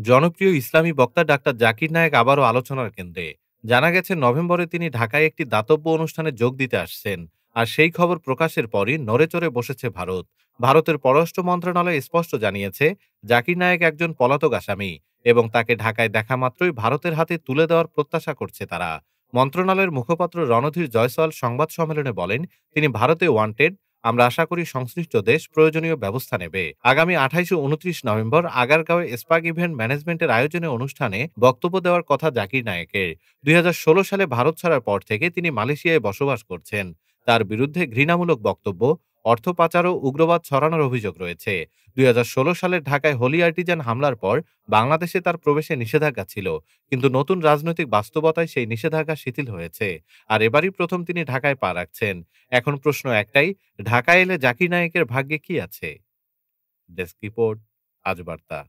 জনপ্রিয় ইসলামী বক্তা ডাক্তার জাকির নায়েক আবারও আলোচনার কেন্দ্রে। জানা গেছে নভেম্বরে তিনি ঢাকায় একটি দাতব্য অনুষ্ঠানে যোগ দিতে আসছেন। আর সেই খবর প্রকাশের পরই নড়েচড়ে বসেছে ভারত। ভারতের পররাষ্ট্র মন্ত্রণালয় স্পষ্ট জানিয়েছে, জাকির নায়েক একজন পলাতক আসামি এবং তাকে ঢাকায় দেখা মাত্রই ভারতের হাতে তুলে দেওয়ার প্রত্যাশা করছে তারা। মন্ত্রণালয়ের মুখপাত্র রণধীর জয়সওয়াল সংবাদ সম্মেলনে বলেন, তিনি ভারতে ওয়ান্টেড। আমরা আশা করি সংশ্লিষ্ট দেশ প্রয়োজনীয় ব্যবস্থা নেবে। আগামী 28 ও 29 নভেম্বর আগারগাঁওয়ে স্পাক ইভেন্ট ম্যানেজমেন্টের আয়োজনে অনুষ্ঠানে বক্তব্য দেওয়ার কথা জাকির নায়েকের। 2016 সালে ভারত ছাড়ার পর থেকে তিনি মালয়েশিয়ায় বসবাস করছেন। তার বিরুদ্ধে ঘৃণামূলক বক্তব্য, অর্থ পাচার ও উগ্রবাদ ছড়ানোর অভিযোগ রয়েছে। 2016 সালের ঢাকায় হোলি আর্টিজান হামলার পর বাংলাদেশে তার প্রবেশে নিষেধাজ্ঞা ছিল, কিন্তু নতুন রাজনৈতিক বাস্তবতায় সেই নিষেধাজ্ঞা শিথিল হয়েছে। আর এবারই প্রথম তিনি ঢাকায় পা রাখছেন। এখন প্রশ্ন একটাই, ঢাকায় এলে জাকির নায়েকের ভাগ্যে কি আছে? ডেস্ক রিপোর্ট, আজ বার্তা।